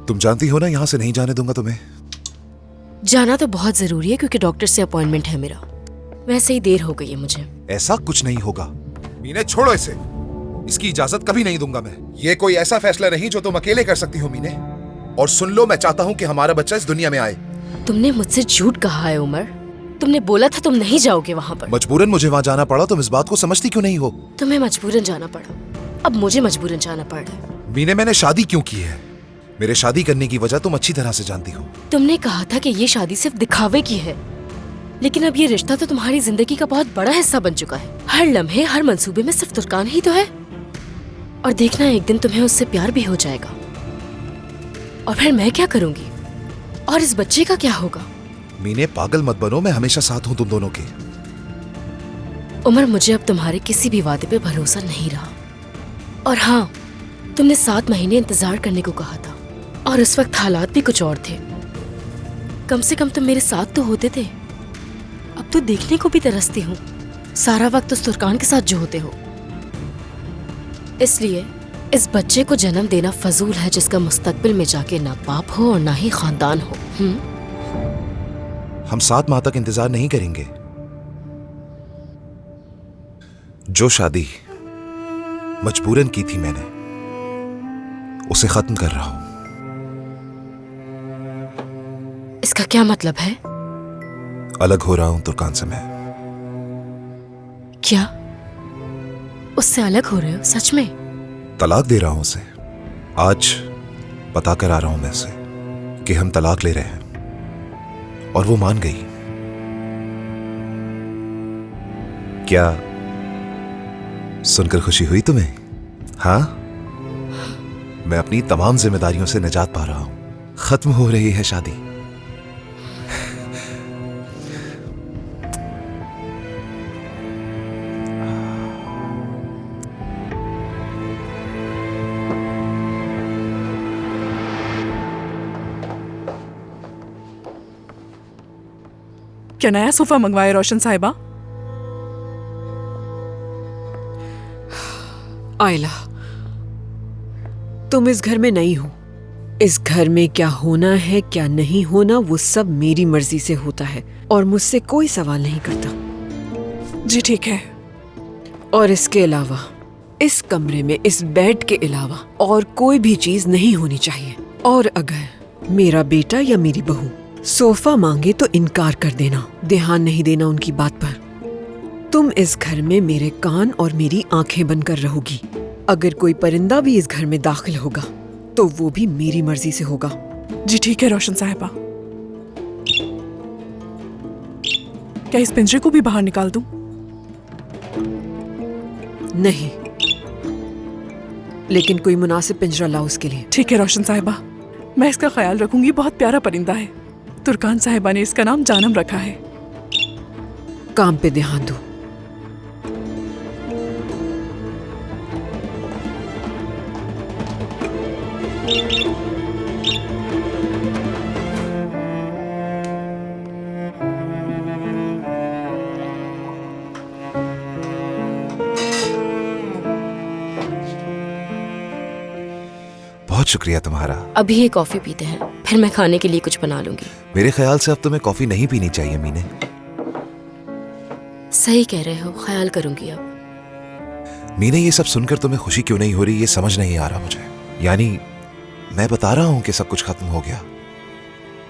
तुम जानती हो ना, यहाँ से नहीं जाने दूंगा तुम्हें। जाना तो बहुत जरूरी है क्योंकि डॉक्टर से अपॉइंटमेंट है मेरा। वैसे ही देर हो गई है मुझे। ऐसा कुछ नहीं होगा मीने, छोड़ो इसे। इसकी इजाजत कभी नहीं दूंगा मैं। ये कोई ऐसा फैसला नहीं जो तुम अकेले कर सकती हो मीने। और सुन लो, मैं चाहता हूँ कि हमारा बच्चा इस दुनिया में आए। तुमने मुझसे झूठ कहा है उमर। तुमने बोला था तुम नहीं जाओगे वहाँ पर। मजबूरन मुझे वहाँ जाना पड़ा। तुम इस बात को समझती क्यों नहीं हो? तुम्हें मजबूरन जाना पड़ा, अब मुझे मजबूरन जाना पड़ रहा है। मीने, मैंने शादी क्यों की है? मेरे शादी करने की वजह तुम अच्छी तरह से जानती हो। तुमने कहा था कि ये शादी सिर्फ दिखावे की है, लेकिन अब ये रिश्ता तो तुम्हारी जिंदगी का बहुत बड़ा हिस्सा बन चुका है। हर लम्हे, हर मंसूबे में सिर्फ तुर्कान ही तो है। और देखना, एक दिन तुम्हें उससे प्यार भी हो जाएगा। और फिर मैं क्या करूंगी? और इस बच्चे का क्या होगा? मीने, पागल मत बनो। मैं हमेशा साथ हूँ तुम दोनों के। उमर, मुझे अब तुम्हारे किसी भी वादे पे भरोसा नहीं रहा। और हाँ, तुमने 7 महीने इंतजार करने को कहा था, और उस वक्त हालात भी कुछ और थे। कम से कम तुम मेरे साथ तो होते थे। अब तो देखने को भी तरसती हूँ सारा वक्त उस तुर्कान के साथ जो होते हो। इसलिए इस बच्चे को जन्म देना फजूल है जिसका मुस्तकबिल में जाके ना बाप हो और ना ही खानदान हो। हम 7 माह तक इंतजार नहीं करेंगे। जो शादी मजबूरन की थी मैंने, उसे खत्म कर रहा हूं। इसका क्या मतलब है? अलग हो रहा हूं तुर्कान से मैं। क्या? उससे अलग हो रहे हो? सच में? तलाक दे रहा हूं उसे। आज पता करा रहा हूं मैं उसे कि हम तलाक ले रहे हैं, और वो मान गई। क्या सुनकर खुशी हुई तुम्हें? हाँ, मैं अपनी तमाम जिम्मेदारियों से निजात पा रहा हूं। खत्म हो रही है शादी। क्या नया सोफा मंगवाया रोशन साहिबा? आयला, तुम इस घर में नई हो। इस घर में क्या होना है क्या नहीं होना वो सब मेरी मर्जी से होता है, और मुझसे कोई सवाल नहीं करता। जी ठीक है। और इसके अलावा इस कमरे में इस बेड के अलावा और कोई भी चीज नहीं होनी चाहिए। और अगर मेरा बेटा या मेरी बहू सोफा मांगे तो इनकार कर देना, ध्यान नहीं देना उनकी बात पर। तुम इस घर में मेरे कान और मेरी आंखें बनकर रहोगी। अगर कोई परिंदा भी इस घर में दाखिल होगा तो वो भी मेरी मर्जी से होगा। जी ठीक है रोशन साहिबा। क्या इस पिंजरे को भी बाहर निकाल दूं? नहीं, लेकिन कोई मुनासिब पिंजरा लाओ उसके लिए। ठीक है रोशन साहिबा, मैं इसका ख्याल रखूंगी। बहुत प्यारा परिंदा है। तुर्कान साहिबा ने इसका नाम जानम रखा है। काम पे ध्यान दो। बहुत शुक्रिया तुम्हारा। अभी ये कॉफी पीते हैं, फिर मैं खाने के लिए कुछ बना लूंगी। मेरे ख्याल से अब तुम्हें कॉफी नहीं पीनी चाहिए मीने। सही कह रहे हो, ख्याल करूंगी अब। मीने, ये सब सुनकर तुम्हें खुशी क्यों नहीं हो रही, ये समझ नहीं आ रहा मुझे। यानी मैं बता रहा हूं कि सब कुछ खत्म हो गया,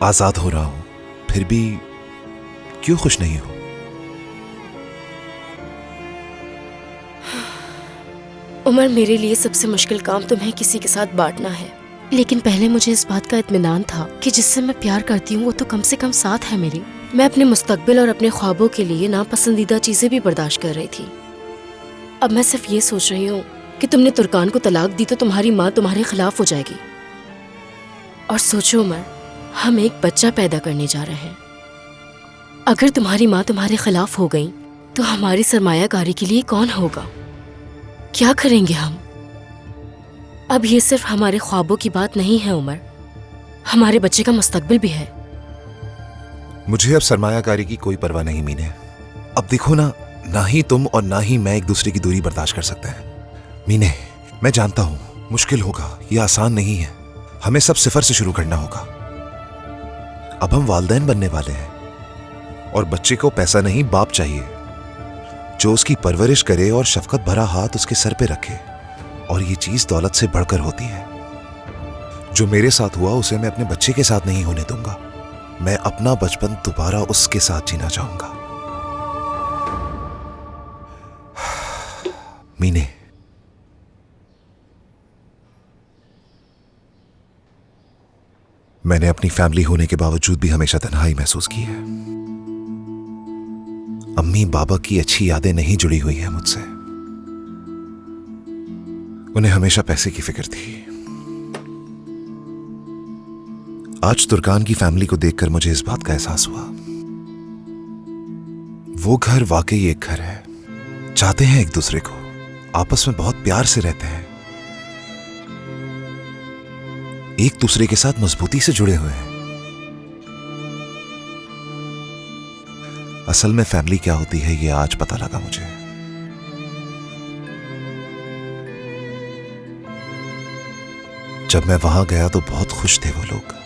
आजाद हो रहा हूं, फिर भी क्यों खुश नहीं हो? उमर, मेरे लिए सबसे मुश्किल काम तुम्हें किसी के साथ बांटना है, लेकिन पहले मुझे इस बात का इत्मीनान था कि जिससे मैं प्यार करती हूँ वो तो कम से कम साथ है मेरी। मैं अपने मुस्तकबिल और अपने ख्वाबों के लिए नापसंदीदा चीजें भी बर्दाश्त कर रही थी। अब मैं सिर्फ ये सोच रही हूँ कि तुमने तुर्कान को तलाक दी तो तुम्हारी माँ तुम्हारे खिलाफ हो जाएगी। और सोचो उमर, हम एक बच्चा पैदा करने जा रहे हैं। अगर तुम्हारी माँ तुम्हारे खिलाफ हो गई तो हमारी सरमायाकारी के लिए कौन होगा? क्या करेंगे हम? अब ये सिर्फ हमारे ख्वाबों की बात नहीं है उमर, हमारे बच्चे का मुस्तकबिल भी है। मुझे अब सरमायाकारी की कोई परवाह नहीं मीने। अब देखो ना, ना ही तुम और ना ही मैं एक दूसरे की दूरी बर्दाश्त कर सकते हैं। मीने, मैं जानता हूं मुश्किल होगा, ये आसान नहीं है। हमें सब सिफर से शुरू करना होगा। अब हम वालिदैन बनने वाले हैं और बच्चे को पैसा नहीं बाप चाहिए जो उसकी परवरिश करे और शफकत भरा हाथ उसके सर पे रखे। और ये चीज दौलत से बढ़कर होती है। जो मेरे साथ हुआ उसे मैं अपने बच्चे के साथ नहीं होने दूंगा। मैं अपना बचपन दोबारा उसके साथ जीना चाहूंगा। मीने, मैंने अपनी फैमिली होने के बावजूद भी हमेशा तन्हाई महसूस की है। अम्मी बाबा की अच्छी यादें नहीं जुड़ी हुई है मुझसे। उन्हें हमेशा पैसे की फिक्र थी। आज तुर्कान की फैमिली को देखकर मुझे इस बात का एहसास हुआ। वो घर वाकई एक घर है। चाहते हैं एक दूसरे को, आपस में बहुत प्यार से रहते हैं, एक दूसरे के साथ मजबूती से जुड़े हुए हैं। असल में फैमिली क्या होती है ये आज पता लगा मुझे। जब मैं वहां गया तो बहुत खुश थे वो लोग।